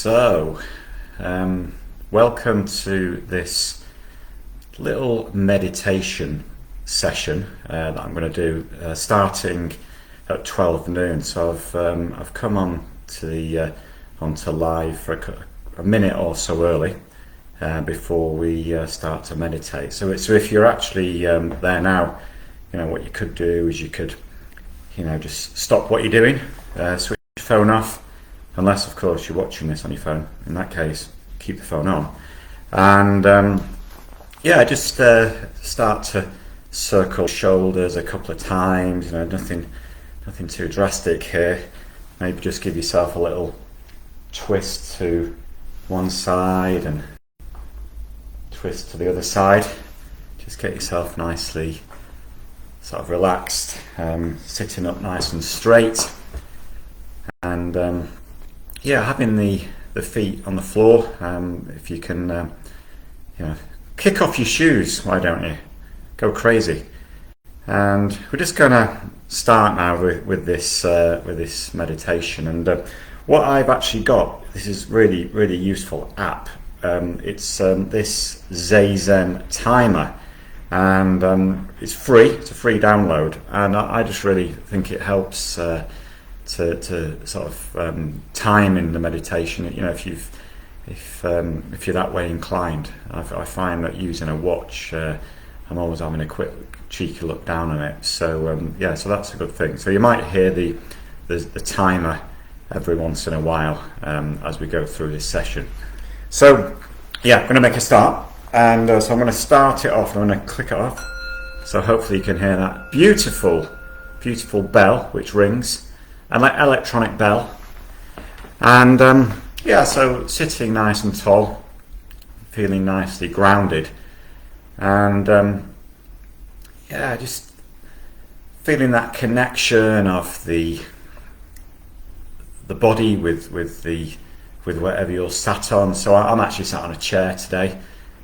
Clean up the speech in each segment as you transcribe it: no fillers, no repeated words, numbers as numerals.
So, welcome to this little meditation session that I'm going to do starting at 12 noon. So I've come on to onto live for a minute or so early before we start to meditate. So if you're actually there now, what you could do is you could just stop what you're doing, switch your phone off. Unless, of course, you're watching this on your phone. In that case, keep the phone on. And just start to circle shoulders a couple of times. Nothing too drastic here. Maybe just give yourself a little twist to one side and twist to the other side. Just get yourself nicely sort of relaxed, sitting up nice and straight. And having the feet on the floor. If you can, kick off your shoes. Why don't you? Go crazy. And we're just going to start now with this meditation. And what I've actually got, this is really, really useful app. It's this Zazen timer, and it's free. It's a free download, and I just really think it helps to sort of time in the meditation. If you're that way inclined, I find that using a watch, I'm always having a quick cheeky look down on it. So so that's a good thing. So you might hear the timer every once in a while as we go through this session. So I'm going to make a start, and so I'm going to start it off. I'm going to click it off. So hopefully you can hear that beautiful bell which rings. An electronic bell, and so sitting nice and tall, feeling nicely grounded, and just feeling that connection of the body with whatever you're sat on. So I'm actually sat on a chair today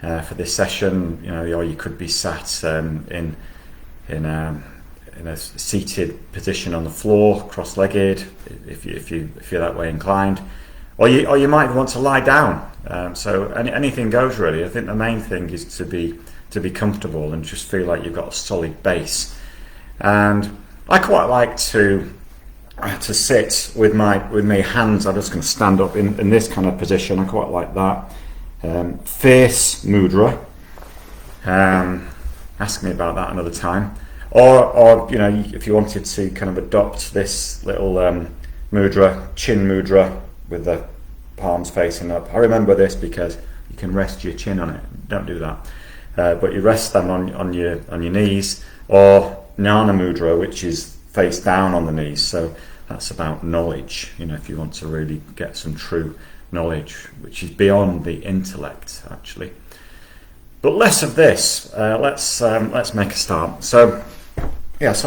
for this session, or you could be sat in a seated position on the floor, cross-legged, if you're that way inclined, or you might want to lie down. So anything goes really. I think the main thing is to be comfortable and just feel like you've got a solid base. And I quite like to sit with my hands. I'm just going to stand up in this kind of position. I quite like that. Face mudra. Ask me about that another time. Or if you wanted to kind of adopt this little mudra, chin mudra, with the palms facing up. I remember this because you can rest your chin on it. Don't do that. But you rest them on your knees, or jnana mudra, which is face down on the knees. So that's about knowledge. If you want to really get some true knowledge, which is beyond the intellect, actually. But less of this. Let's make a start. So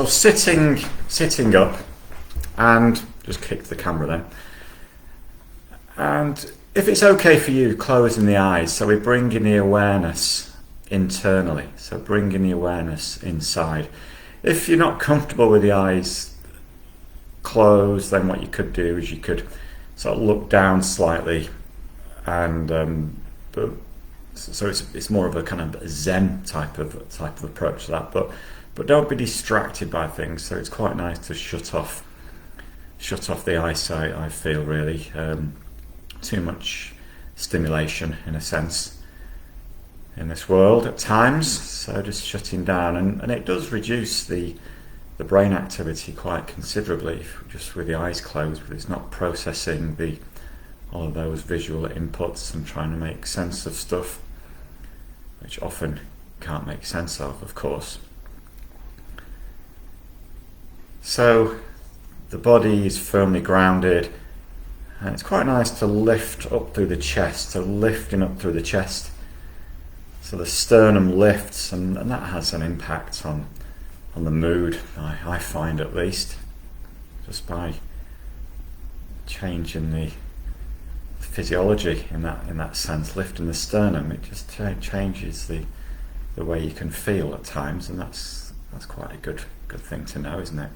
sitting up, and just kick the camera there. And if it's okay for you, closing the eyes. So we're bringing the awareness internally. So bringing the awareness inside. If you're not comfortable with the eyes closed, then what you could do is you could sort of look down slightly, and so it's more of a kind of Zen type of approach to that. But don't be distracted by things. So it's quite nice to shut off the eyesight. I feel really too much stimulation in a sense in this world at times. So just shutting down, and it does reduce the brain activity quite considerably just with the eyes closed. But it's not processing all of those visual inputs and trying to make sense of stuff, which often can't make sense of course. So the body is firmly grounded, and it's quite nice to lift up through the chest, so lifting up through the chest. So the sternum lifts, and that has an impact on the mood, I find, at least, just by changing the physiology in that sense. Lifting the sternum, it just changes the way you can feel at times, and that's quite a good thing to know, isn't it?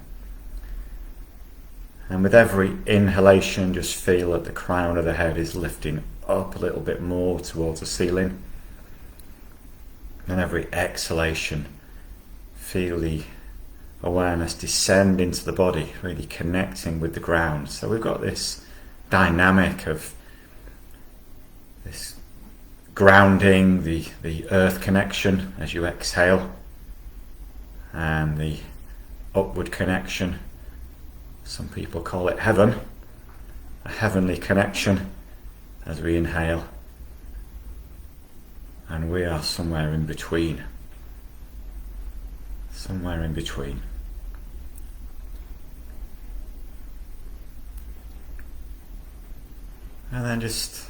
And with every inhalation, just feel that the crown of the head is lifting up a little bit more towards the ceiling. And every exhalation, feel the awareness descend into the body, really connecting with the ground. So we've got this dynamic of this grounding, the earth connection as you exhale, and the upward connection. Some people call it heaven, a heavenly connection as we inhale. And we are somewhere in between. Somewhere in between. And then just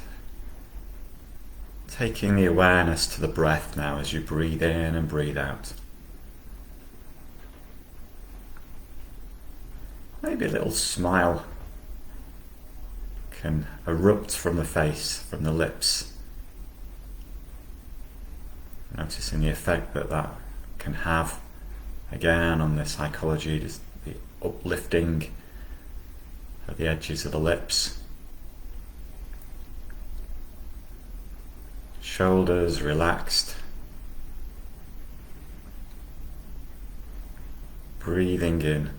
taking the awareness to the breath now as you breathe in and breathe out. Maybe a little smile can erupt from the face, from the lips. Noticing the effect that that can have again on the psychology, just the uplifting at the edges of the lips. Shoulders relaxed. Breathing in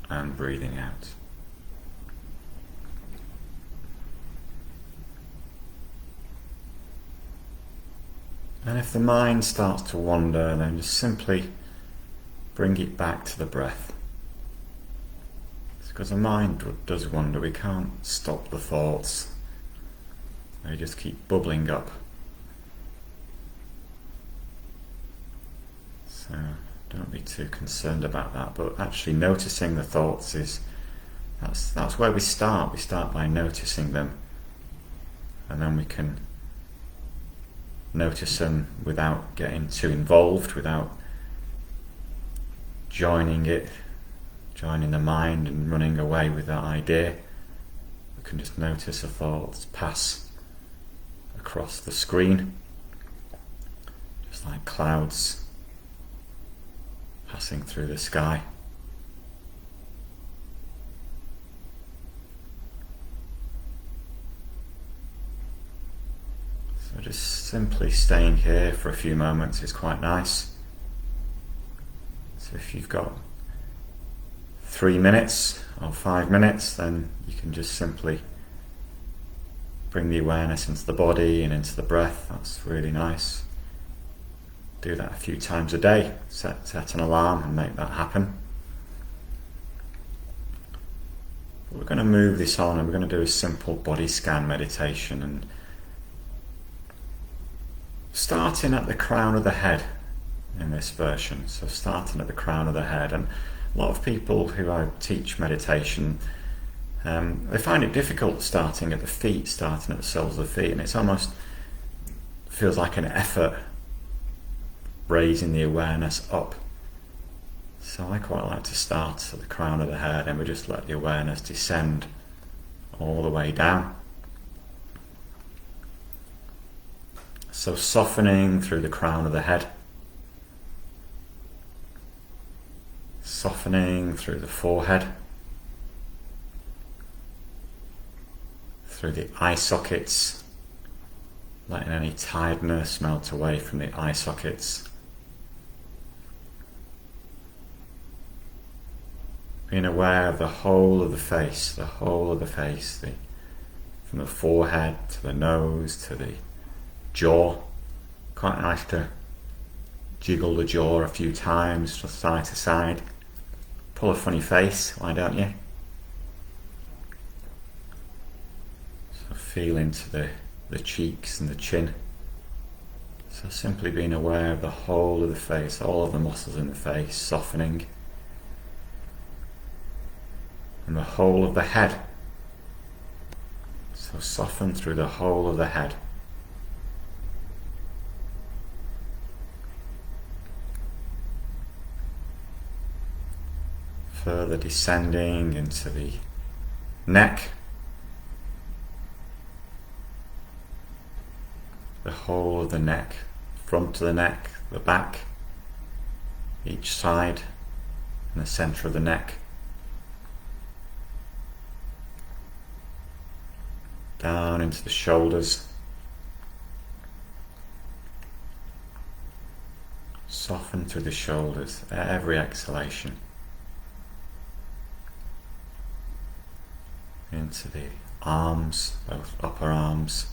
and breathing out. And if the mind starts to wander, then just simply bring it back to the breath. It's because the mind does wander. We can't stop the thoughts. They just keep bubbling up. So don't be too concerned about that. But actually noticing the thoughts that's where we start. We start by noticing them, and then we can notice them without getting too involved, without joining the mind and running away with that idea. We can just notice the thoughts pass across the screen, just like clouds passing through the sky. So just simply staying here for a few moments is quite nice. So if you've got 3 minutes or 5 minutes, then you can just simply bring the awareness into the body and into the breath. That's really nice. Do that a few times a day. Set an alarm and make that happen. But we're going to move this on, and we're going to do a simple body scan meditation, and starting at the crown of the head in this version. So starting at the crown of the head. And a lot of people who I teach meditation, they find it difficult starting at the feet, starting at the soles of the feet, and it's almost feels like an effort raising the awareness up. So I quite like to start at the crown of the head, and we just let the awareness descend all the way down. So softening through the crown of the head, softening through the forehead, through the eye sockets, letting any tiredness melt away from the eye sockets. Being aware of the whole of the face, from the forehead to the nose to the jaw. Quite nice to jiggle the jaw a few times from side to side. Pull a funny face, why don't you? So feel into the cheeks and the chin. So simply being aware of the whole of the face, all of the muscles in the face, softening. And the whole of the head. So soften through the whole of the head. Further descending into the neck, the whole of the neck, front of the neck, the back, each side, and the centre of the neck. down into the shoulders. Soften through the shoulders at every exhalation. Into the arms, both upper arms,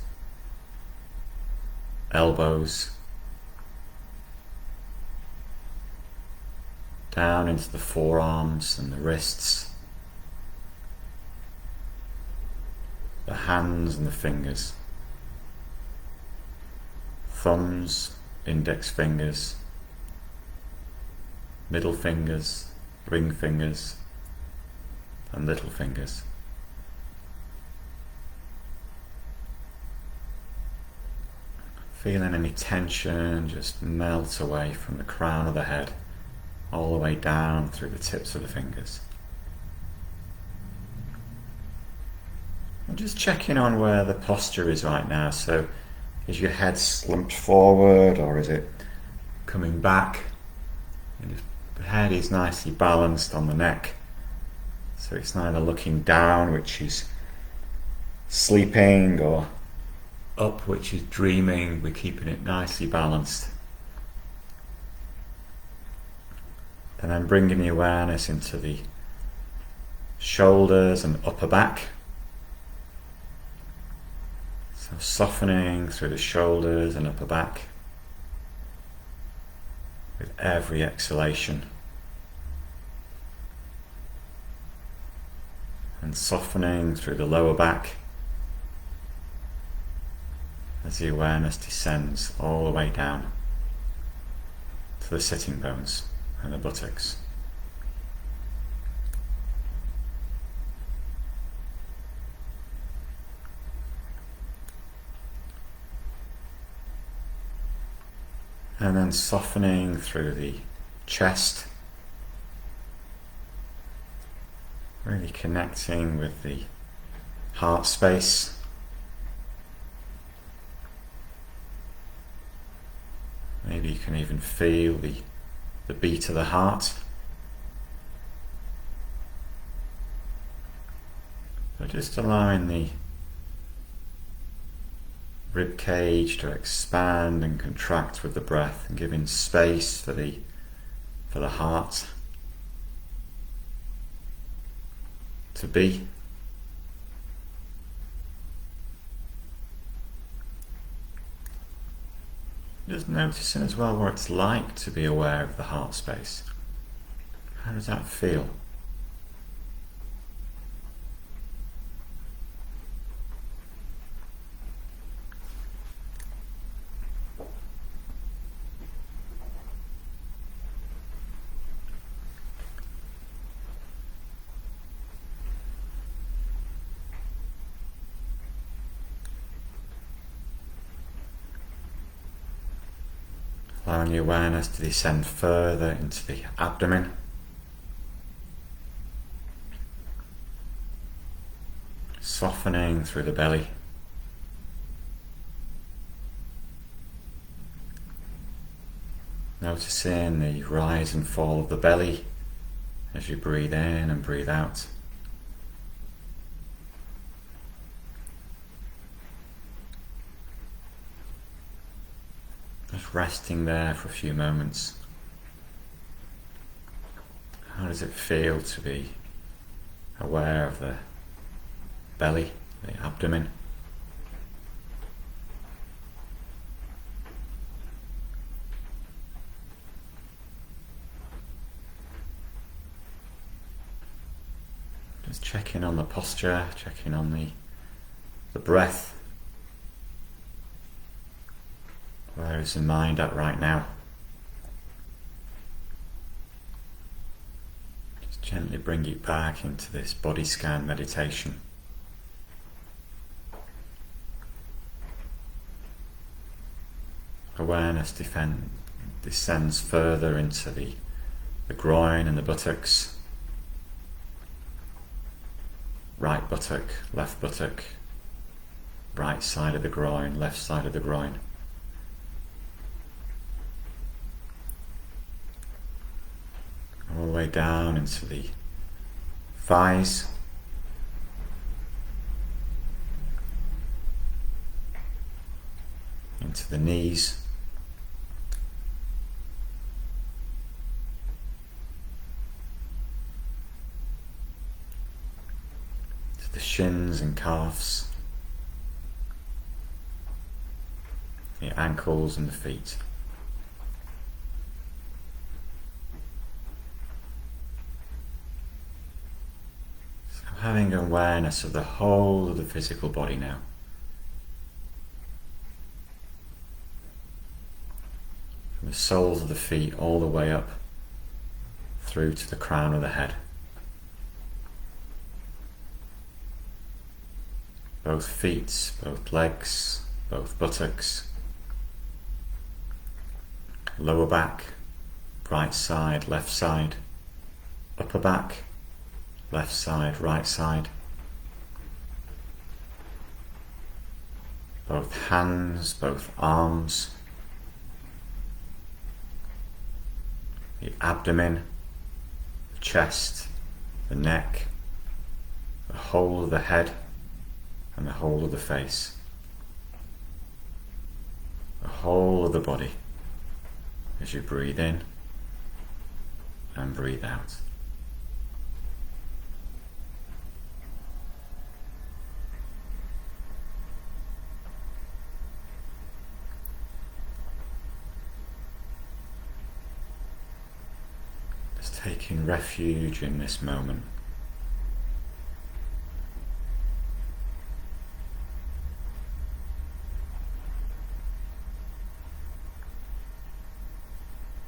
elbows, down into the forearms and the wrists, the hands and the fingers, thumbs, index fingers, middle fingers, ring fingers, and little fingers. Feeling any tension just melt away from the crown of the head, all the way down through the tips of the fingers. And just checking on where the posture is right now. So is your head slumped forward, or is it coming back? And if the head is nicely balanced on the neck, so it's neither looking down, which is sleeping, or up, which is dreaming. We're keeping it nicely balanced. And then bringing the awareness into the shoulders and upper back. So softening through the shoulders and upper back with every exhalation. And softening through the lower back as the awareness descends all the way down to the sitting bones and the buttocks. And then softening through the chest, really connecting with the heart space. Maybe you can even feel the beat of the heart. So just allowing the rib cage to expand and contract with the breath, and giving space for the heart to be. Just noticing as well what it's like to be aware of the heart space. How does that feel? Allowing the awareness to descend further into the abdomen. Softening through the belly. Noticing the rise and fall of the belly as you breathe in and breathe out. Just resting there for a few moments. How does it feel to be aware of the belly, the abdomen? Just checking on the posture, checking on the breath. Where is the mind at right now? Just gently bring it back into this body scan meditation. Awareness descends further into the groin and the buttocks. Right buttock, left buttock, right side of the groin, left side of the groin. All the way down into the thighs, into the knees, to the shins and calves, the ankles and the feet. So having awareness of the whole of the physical body now. From the soles of the feet all the way up through to the crown of the head. Both feet, both legs, both buttocks, lower back, right side, left side, upper back, left side, right side, both hands, both arms, the abdomen, the chest, the neck, the whole of the head and the whole of the face, the whole of the body as you breathe in and breathe out. Just taking refuge in this moment.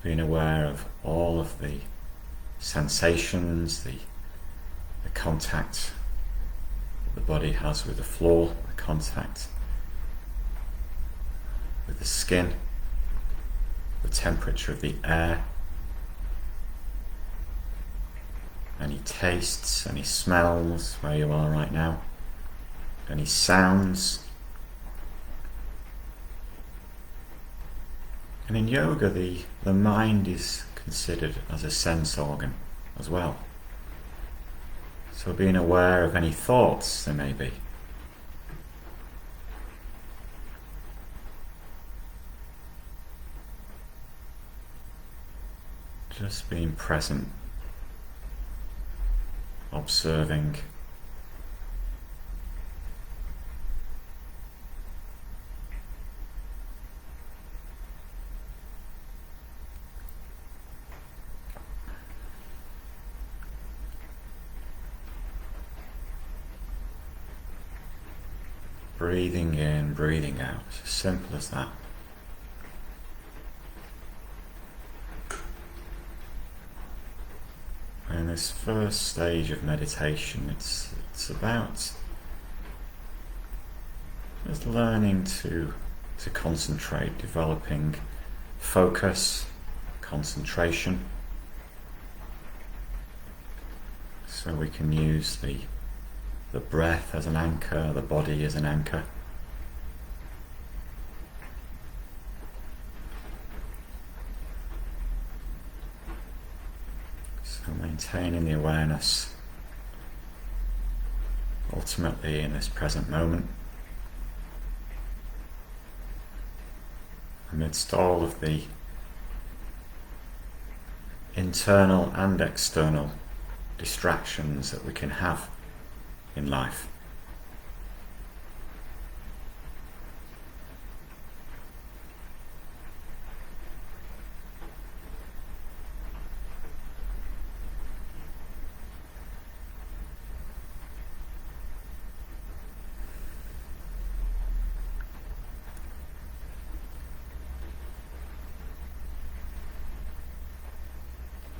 Being aware of all of the sensations, the contact that the body has with the floor, the contact with the skin, the temperature of the air, any tastes, any smells where you are right now, any sounds. And in yoga, the mind is considered as a sense organ as well. So being aware of any thoughts there may be. Just being present, observing. Breathing in, breathing out, as simple as that. And this first stage of meditation, it's about just learning to concentrate, developing focus, concentration, so we can use the breath as an anchor, the body as an anchor. So maintaining the awareness ultimately in this present moment, amidst all of the internal and external distractions that we can have in life.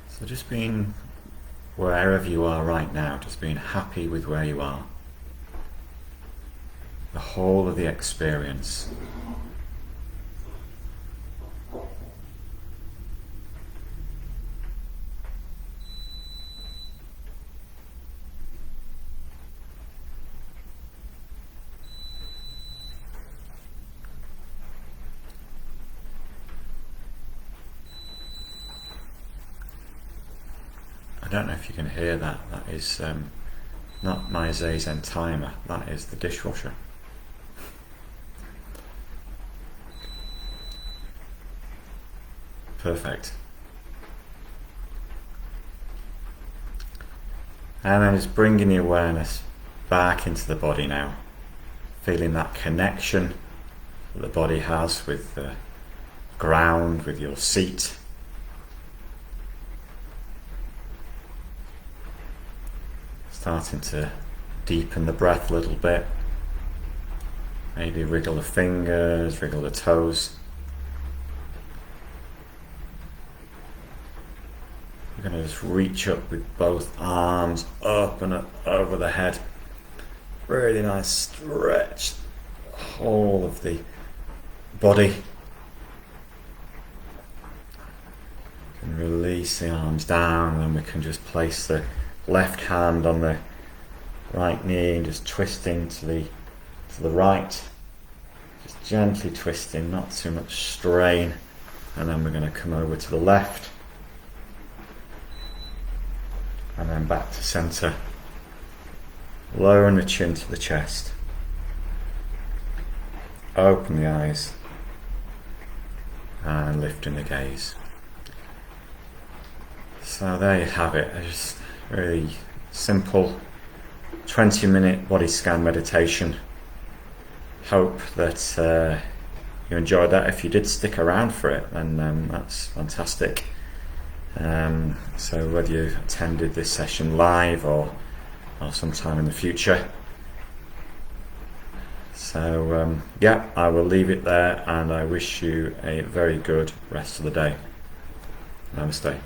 So just being wherever you are right now, just being happy with where you are. The whole of the experience. I don't know if you can hear that. That is not my Zazen timer. That is the dishwasher. Perfect. And then just bringing the awareness back into the body now, feeling that connection that the body has with the ground, with your seat. Starting to deepen the breath a little bit. Maybe wriggle the fingers, wriggle the toes. We're going to just reach up with both arms up and up over the head. Really nice stretch, whole of the body. And release the arms down, and then we can just place the left hand on the right knee and just twisting to the right. Just gently twisting, not too much strain. And then we're going to come over to the left. And then back to center. Lowering the chin to the chest. Open the eyes. And lifting the gaze. So there you have it. Just really simple 20-minute body scan meditation. Hope that you enjoyed that. If you did stick around for it, then that's fantastic. So whether you attended this session live or sometime in the future. So yeah, I will leave it there, and I wish you a very good rest of the day. Namaste.